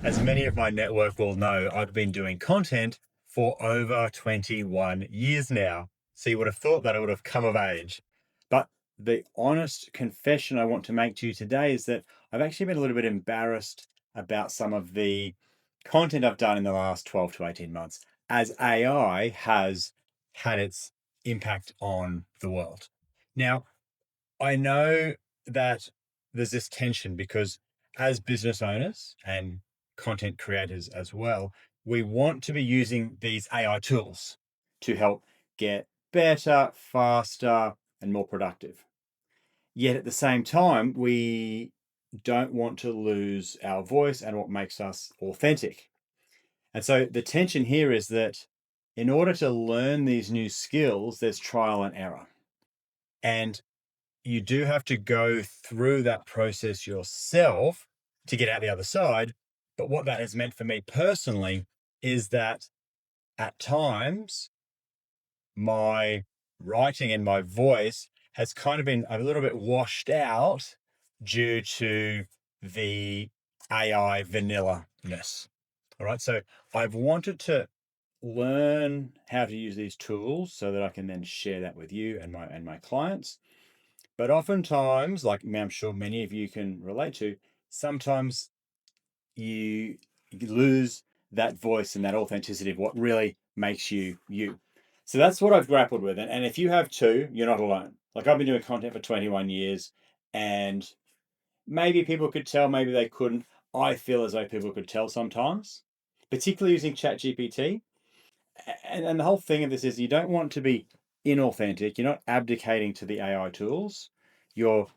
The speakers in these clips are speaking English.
as many of my network will know, I've been doing content for over 21 years now. So you would have thought that I would have come of age. But the honest confession I want to make to you today is that I've actually been a little bit embarrassed about some of the content I've done in the last 12 to 18 months, as AI has had its impact on the world. Now, I know that there's this tension because as business owners and content creators as well, we want to be using these AI tools to help get better, faster, and more productive. Yet at the same time, we don't want to lose our voice and what makes us authentic. And so the tension here is that in order to learn these new skills, there's trial and error. And you do have to go through that process yourself to get out the other side. But what that has meant for me personally is that at times my writing and my voice has kind of been a little bit washed out due to the AI vanilla-ness. All right. So I've wanted to learn how to use these tools so that I can then share that with you and my clients. But oftentimes, like I'm sure many of you can relate to, sometimes you lose that voice and that authenticity of what really makes you you. So that's what I've grappled with. And if you have too, you're not alone. Like I've been doing content for 21 years and maybe people could tell, maybe they couldn't. I feel as though people could tell sometimes, particularly using ChatGPT. And the whole thing of this is you don't want to be inauthentic. You're not abdicating to the AI tools. You're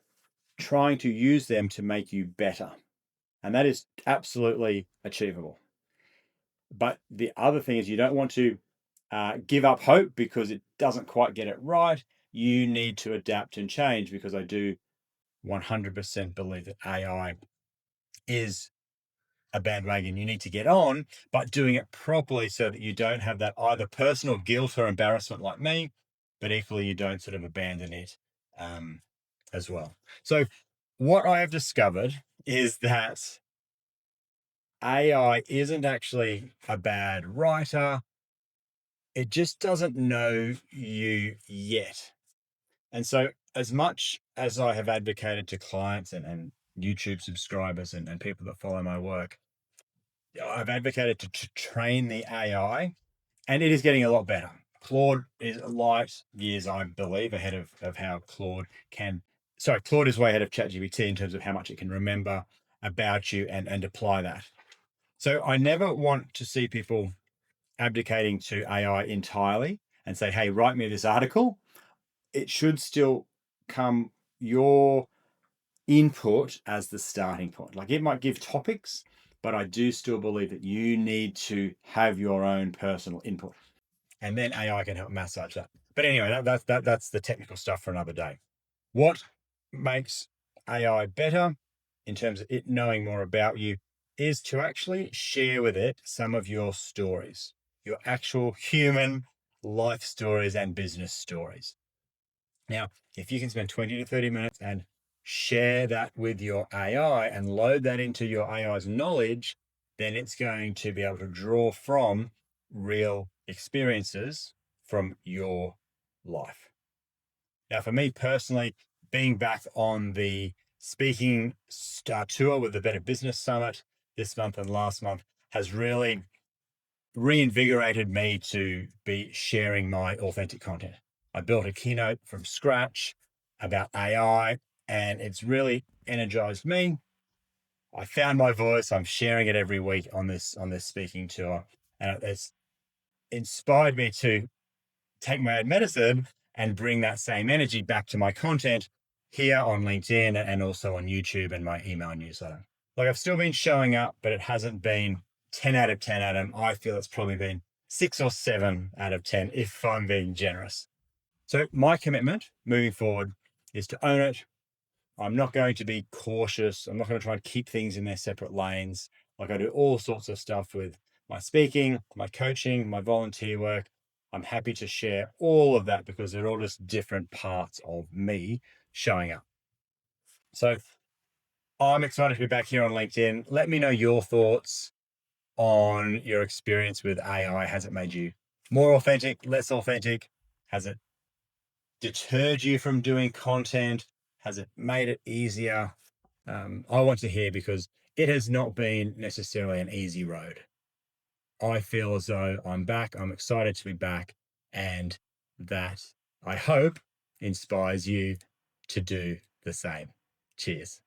trying to use them to make you better. And that is absolutely achievable. But the other thing is you don't want to give up hope because it doesn't quite get it right. You need to adapt and change because I do 100% believe that AI is a bandwagon you need to get on, but doing it properly so that you don't have that either personal guilt or embarrassment like me, but equally you don't sort of abandon it as well. So what I have discovered is that AI isn't actually a bad writer. It just doesn't know you yet. And so, as much as I have advocated to clients and YouTube subscribers and people that follow my work, I've advocated to train the AI, and it is getting a lot better. Claude is light years, I believe, ahead of how Claude can. Sorry, Claude is way ahead of ChatGPT in terms of how much it can remember about you and apply that. So I never want to see people abdicating to AI entirely and say, hey, write me this article. It should still come your input as the starting point. Like it might give topics, but I do still believe that you need to have your own personal input. And then AI can help massage that. But anyway, that's the technical stuff for another day. What makes AI better in terms of it knowing more about you is to actually share with it some of your stories, your actual human life stories and business stories. Now, if you can spend 20 to 30 minutes and share that with your AI and load that into your AI's knowledge, then it's going to be able to draw from real experiences from your life. Now, for me personally, being back on the speaking tour with the Better Business Summit this month and last month has really reinvigorated me to be sharing my authentic content. I built a keynote from scratch about AI, and it's really energized me. I found my voice. I'm sharing it every week on this speaking tour, and it's inspired me to take my own medicine and bring that same energy back to my content here on LinkedIn and also on YouTube and my email newsletter. Like I've still been showing up, but it hasn't been 10 out of 10, Adam. I feel it's probably been 6 or 7 out of 10 if I'm being generous. So my commitment moving forward is to own it. I'm not going to be cautious. I'm not going to try and keep things in their separate lanes. Like I do all sorts of stuff with my speaking, my coaching, my volunteer work. I'm happy to share all of that because they're all just different parts of me showing up. So I'm excited to be back here on LinkedIn. Let me know your thoughts. on your experience with AI. Has it made you more authentic, less authentic? Has it deterred you from doing content? Has it made it easier? I want to hear, because it has not been necessarily an easy road. I feel as though I'm back. I'm excited to be back, and that, I hope, inspires you to do the same. Cheers.